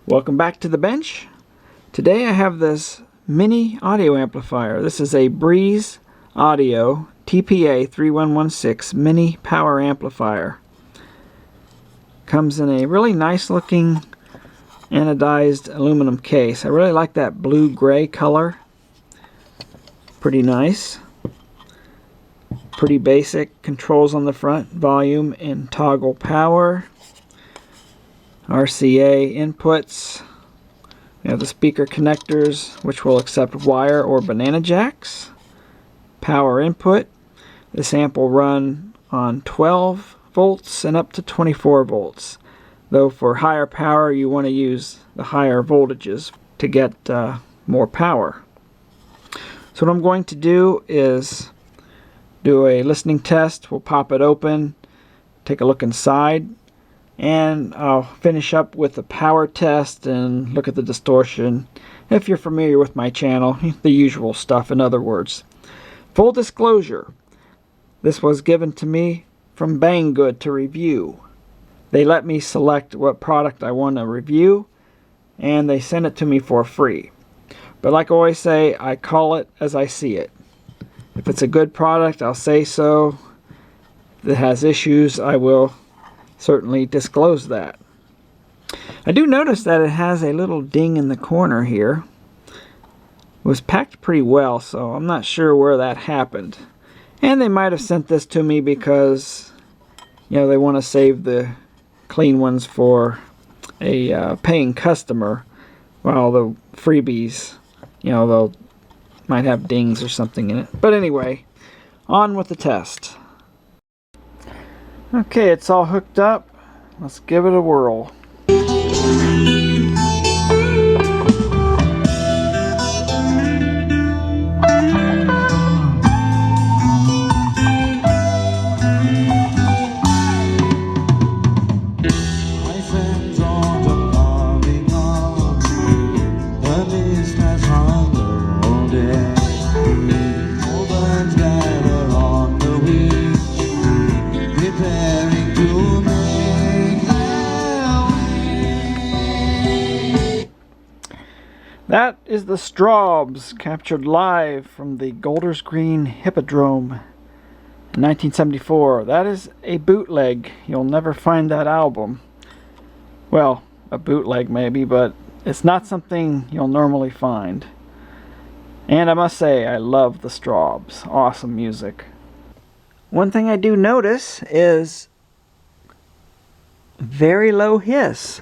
Welcome back to the bench. Today I have this mini audio amplifier. This is a Breeze Audio TPA3116 mini power amplifier. Comes in a really nice looking anodized aluminum case. I really like that blue-gray color. Pretty nice. Pretty basic controls on the front, volume and toggle power. RCA inputs. We have the speaker connectors, which will accept wire or banana jacks. Power input. This amp will run on 12 volts and up to 24 volts. Though for higher power you want to use the higher voltages to get more power. So what I'm going to do is do a listening test. We'll pop it open, take a look inside, and I'll finish up with the power test and look at the distortion. If you're familiar with my channel, the usual stuff in other words. Full disclosure, this was given to me from Banggood to review. They let me select what product I want to review, and they sent it to me for free. But like I always say, I call it as I see it. If it's a good product, I'll say so. If it has issues, I will certainly disclose that. I do notice that it has a little ding in the corner here. It was packed pretty well, so I'm not sure where that happened. And they might have sent this to me because, you know, they want to save the clean ones for a paying customer, while the freebies, you know, they'll might have dings or something in it. But anyway, on with the test. Okay, it's all hooked up. Let's give it a whirl. That is the Strawbs, captured live from the Golders Green Hippodrome in 1974. That is a bootleg. You'll never find that album. Well, a bootleg maybe, but it's not something you'll normally find. And I must say, I love the Strawbs. Awesome music. One thing I do notice is very low hiss.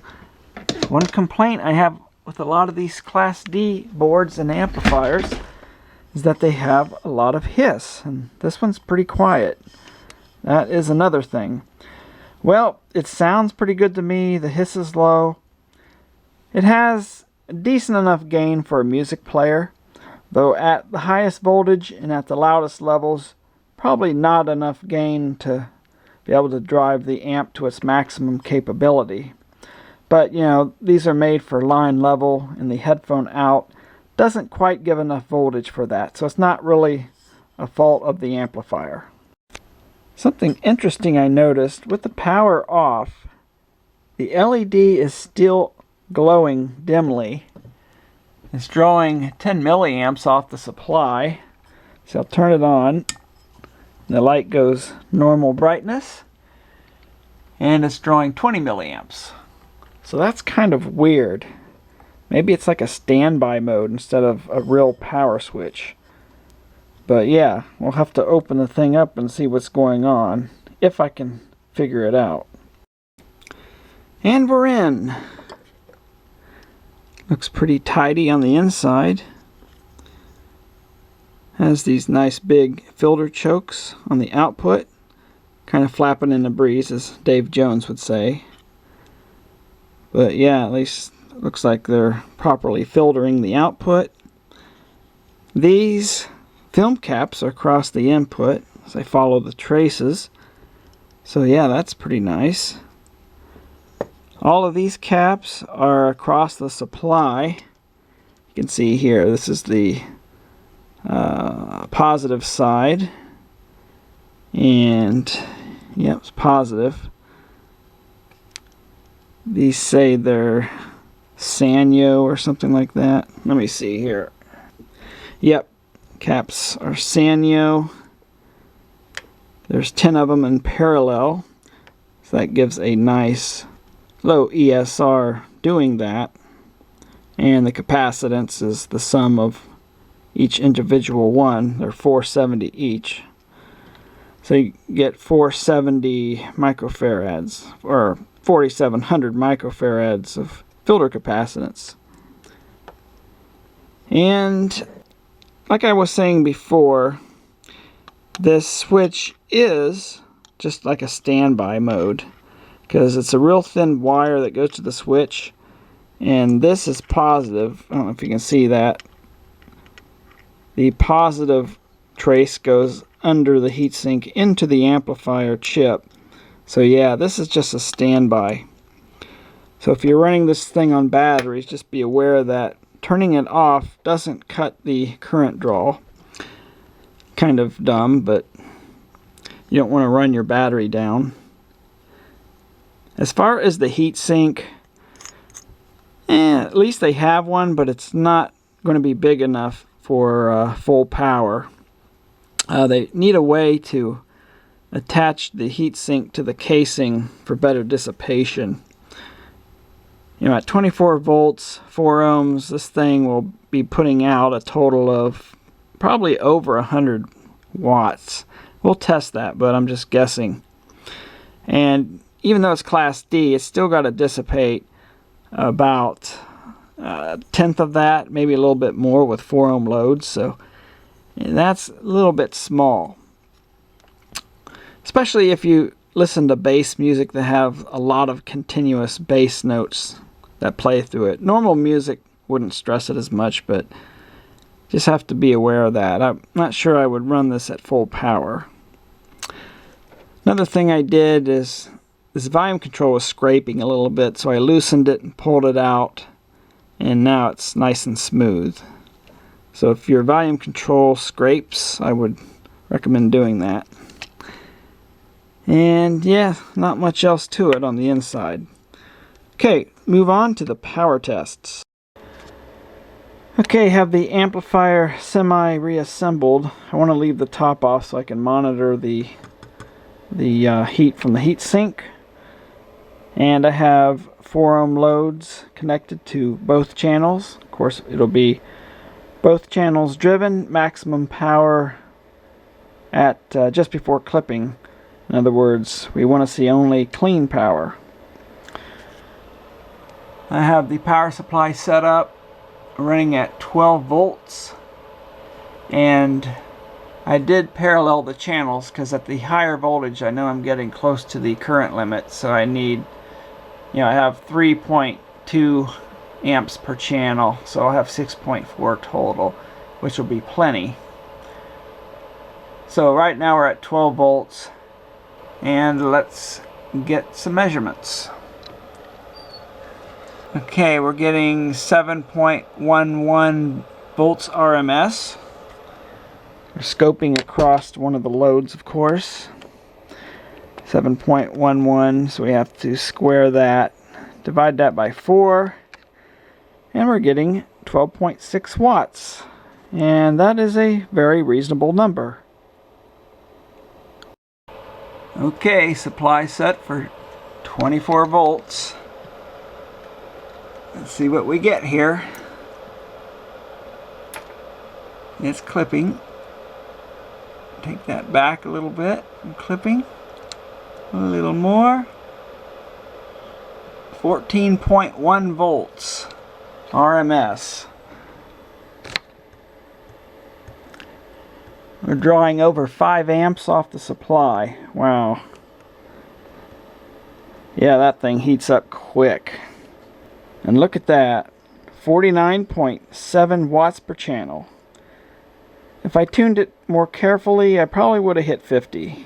One complaint I have with a lot of these Class D boards and amplifiers is that they have a lot of hiss, and this one's pretty quiet. That is another thing. Well, it sounds pretty good to me. The hiss is low. It has a decent enough gain for a music player, though at the highest voltage and at the loudest levels, probably not enough gain to be able to drive the amp to its maximum capability. But, you know, these are made for line level, and the headphone out doesn't quite give enough voltage for that. So it's not really a fault of the amplifier. Something interesting I noticed, with the power off, the LED is still glowing dimly. It's drawing 10 milliamps off the supply. So I'll turn it on. The light goes normal brightness. And it's drawing 20 milliamps. So that's kind of weird. Maybe it's like a standby mode instead of a real power switch. But yeah, we'll have to open the thing up and see what's going on, if I can figure it out. And we're in. Looks pretty tidy on the inside. Has these nice big filter chokes on the output. Kind of flapping in the breeze, as Dave Jones would say. But yeah, at least it looks like they're properly filtering the output. These film caps are across the input as I follow the traces. So yeah, that's pretty nice. All of these caps are across the supply. You can see here, this is the positive side. And yep, it's positive. These say they're Sanyo or something like that. Let me see here. Yep, caps are Sanyo. There's 10 of them in parallel, so that gives a nice low ESR doing that. And the capacitance is the sum of each individual one. They're 470 each. So you get 470 microfarads, or 4,700 microfarads of filter capacitance. And like I was saying before, this switch is just like a standby mode, because it's a real thin wire that goes to the switch, and this is positive. I don't know if you can see that. The positive trace goes under the heatsink into the amplifier chip. So yeah, this is just a standby. So if you're running this thing on batteries, just be aware that turning it off doesn't cut the current draw. Kind of dumb, but you don't want to run your battery down. As far as the heatsink, at least they have one, but it's not going to be big enough for full power. They need a way to attach the heatsink to the casing for better dissipation. You know, at 24 volts, 4 ohms, this thing will be putting out a total of probably over 100 watts. We'll test that, but I'm just guessing. And even though it's Class D, it's still got to dissipate about a tenth of that, maybe a little bit more with 4 ohm loads. So that's a little bit small. Especially if you listen to bass music that have a lot of continuous bass notes that play through it. Normal music wouldn't stress it as much, but just have to be aware of that. I'm not sure I would run this at full power. Another thing I did is this volume control was scraping a little bit, so I loosened it and pulled it out, and now it's nice and smooth. So if your volume control scrapes, I would recommend doing that. And yeah, not much else to it on the inside. Okay, move on to the power tests. Okay, have the amplifier semi-reassembled. I want to leave the top off so I can monitor the heat from the heatsink. And I have 4 ohm loads connected to both channels. Of course, it'll be both channels driven, maximum power at just before clipping. In other words, we want to see only clean power. I have the power supply set up, running at 12 volts, and I did parallel the channels because at the higher voltage I know I'm getting close to the current limit, so I need, I have 3.2 amps per channel, so I'll have 6.4 total, which will be plenty. So right now we're at 12 volts, and let's get some measurements. Okay, we're getting 7.11 volts RMS. We're scoping across one of the loads, of course. 7.11, so we have to square that, divide that by 4, and we're getting 12.6 watts. And that is a very reasonable number. Okay, supply set for 24 volts. Let's see what we get here. It's clipping. Take that back a little bit. I'm clipping. A little more. 14.1 volts RMS. We're drawing over 5 amps off the supply. Wow. Yeah, that thing heats up quick. And look at that, 49.7 watts per channel. If I tuned it more carefully, I probably would have hit 50.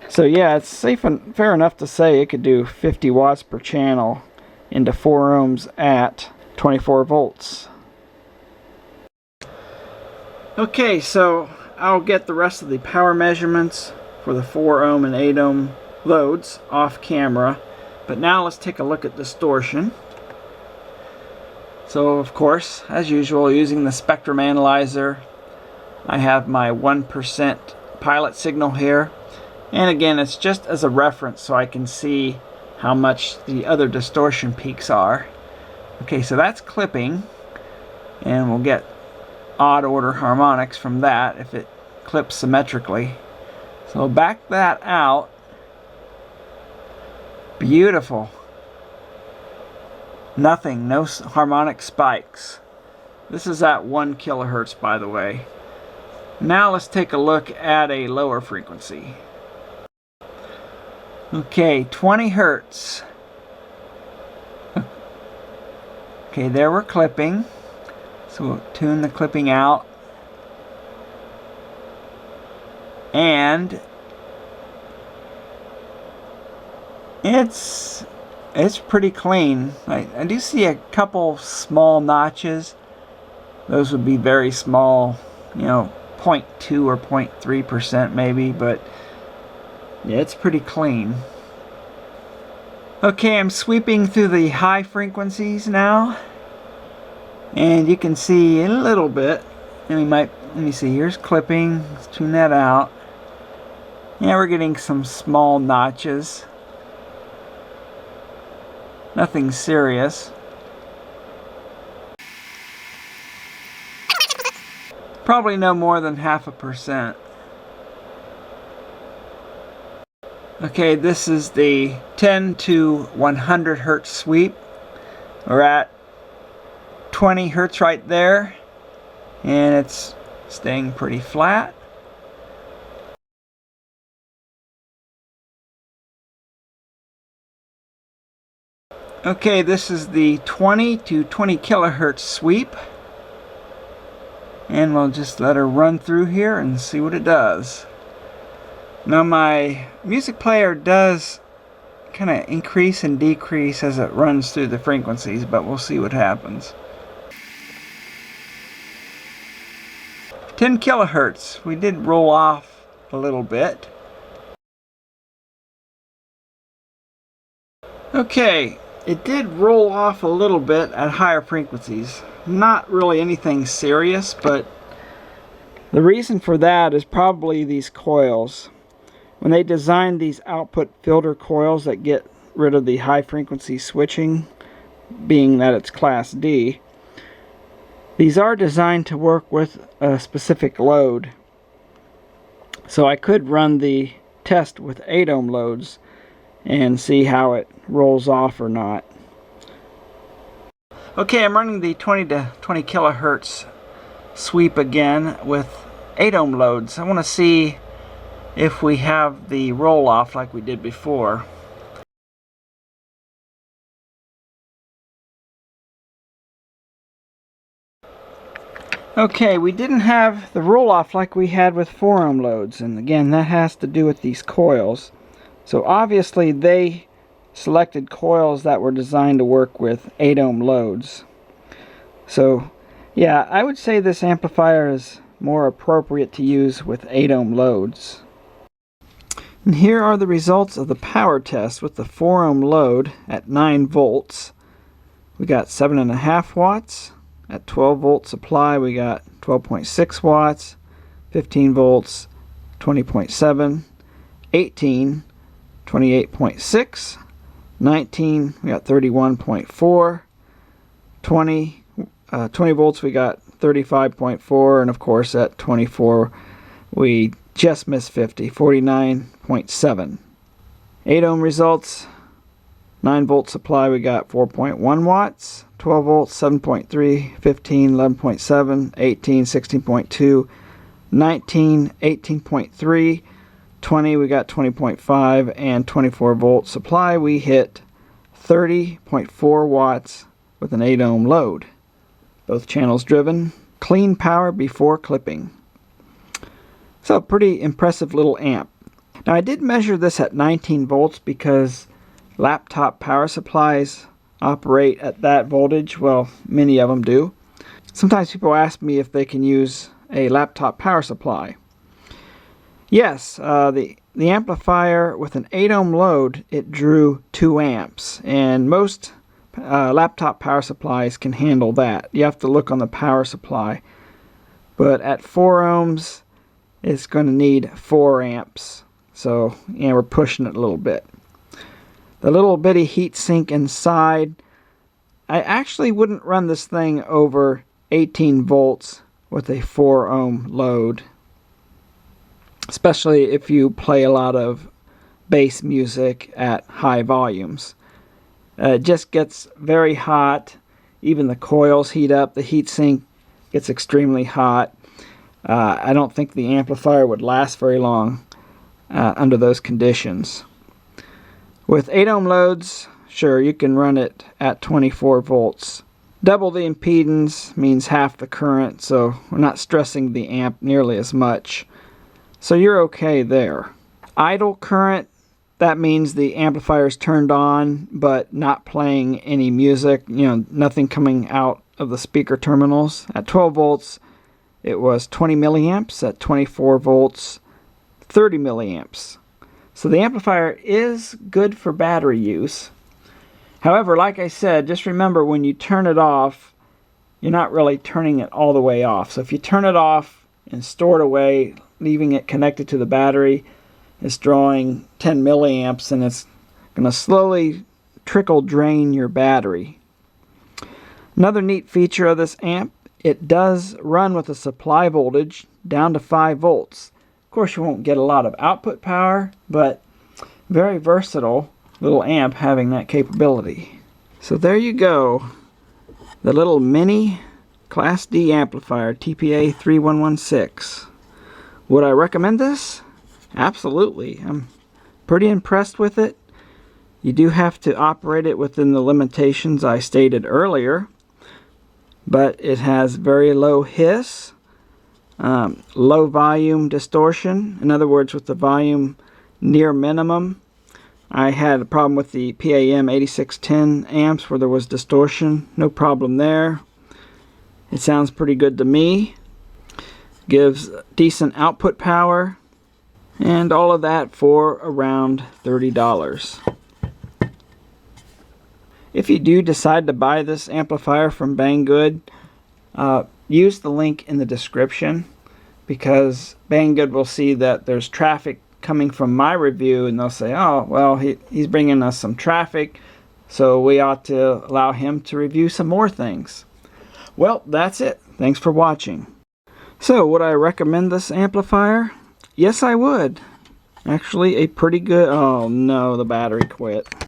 So yeah, it's safe and fair enough to say it could do 50 watts per channel into 4 ohms at 24 volts. Okay, so I'll get the rest of the power measurements for the 4 ohm and 8 ohm loads off camera. But now let's take a look at distortion. So of course, as usual, using the spectrum analyzer, I have my 1% pilot signal here. And again, it's just as a reference so I can see how much the other distortion peaks are. Okay, so that's clipping, and we'll get odd order harmonics from that if it clips symmetrically. So back that out. Beautiful. Nothing, no harmonic spikes. This is at 1 kilohertz, by the way. Now let's take a look at a lower frequency. Okay, 20 hertz. Okay, there we're clipping. So we'll tune the clipping out. And it's pretty clean. I do see a couple small notches. Those would be very small, you know, 0.2 or 0.3% maybe, but yeah, it's pretty clean. Okay, I'm sweeping through the high frequencies now, and you can see a little bit. And let me see, here's clipping. Let's tune that out. Yeah, we're getting some small notches. Nothing serious. Probably no more than 0.5%. Okay, this is the 10 to 100 hertz sweep. We're at 20 hertz right there, and it's staying pretty flat. Okay, this is the 20 to 20 kilohertz sweep, and we'll just let her run through here and see what it does. Now my music player does kind of increase and decrease as it runs through the frequencies, but we'll see what happens. 10 kilohertz, we did roll off a little bit. Okay, it did roll off a little bit at higher frequencies. Not really anything serious, but the reason for that is probably these coils. When they designed these output filter coils that get rid of the high frequency switching, being that it's class D, these are designed to work with a specific load. So I could run the test with 8 ohm loads and see how it rolls off or not. Okay, I'm running the 20 to 20 kilohertz sweep again with 8 ohm loads. I want to see if we have the roll off like we did before. Okay, we didn't have the roll off like we had with 4 ohm loads, and again that has to do with these coils. So obviously they selected coils that were designed to work with 8 ohm loads. So yeah, I would say this amplifier is more appropriate to use with 8 ohm loads. And here are the results of the power test with the 4 ohm load at 9 volts. We got 7.5 watts. At 12 volt supply we got 12.6 watts, 15 volts, 20.7, 18, 28.6, 19 we got 31.4, 20 volts we got 35.4, and of course at 24 we just missed 50, 49.7. 8 ohm results, 9 volt supply we got 4.1 watts, 12 volts 7.3, 15 11.7, 18 16.2, 19 18.3, 20 we got 20.5, and 24 volt supply we hit 30.4 watts with an 8 ohm load. Both channels driven, clean power before clipping. So pretty impressive little amp. Now I did measure this at 19 volts because laptop power supplies operate at that voltage. Well, many of them do. Sometimes people ask me if they can use a laptop power supply. Yes, the amplifier with an 8 ohm load, it drew 2 amps, and most laptop power supplies can handle that. You have to look on the power supply. But at 4 ohms, it's going to need 4 amps. So, yeah, we're pushing it a little bit. The little bitty heatsink inside, I actually wouldn't run this thing over 18 volts with a 4 ohm load. Especially if you play a lot of bass music at high volumes. It just gets very hot. Even the coils heat up. The heatsink gets extremely hot. I don't think the amplifier would last very long under those conditions. With 8 ohm loads, sure, you can run it at 24 volts. Double the impedance means half the current, so we're not stressing the amp nearly as much. So you're okay there. Idle current, that means the amplifier is turned on but not playing any music, nothing coming out of the speaker terminals. At 12 volts, it was 20 milliamps. At 24 volts, 30 milliamps. So the amplifier is good for battery use. However, like I said, just remember when you turn it off, you're not really turning it all the way off. So if you turn it off and store it away, leaving it connected to the battery, it's drawing 10 milliamps and it's going to slowly trickle drain your battery. Another neat feature of this amp, it does run with a supply voltage down to 5 volts. Of course, you won't get a lot of output power, but very versatile little amp having that capability. So there you go, the little mini Class D amplifier, TPA3116. Would I recommend this? Absolutely. I'm pretty impressed with it. You do have to operate it within the limitations I stated earlier, but it has very low hiss, low volume distortion. In other words, with the volume near minimum. I had a problem with the PAM8610 amps where there was distortion. No problem there. It sounds pretty good to me. Gives decent output power. And all of that for around $30. If you do decide to buy this amplifier from Banggood, use the link in the description, because Banggood will see that there's traffic coming from my review and they'll say, oh, well, he's bringing us some traffic, so we ought to allow him to review some more things. Well, that's it. Thanks for watching. So, would I recommend this amplifier? Yes, I would. Actually, a pretty good... Oh no, the battery quit.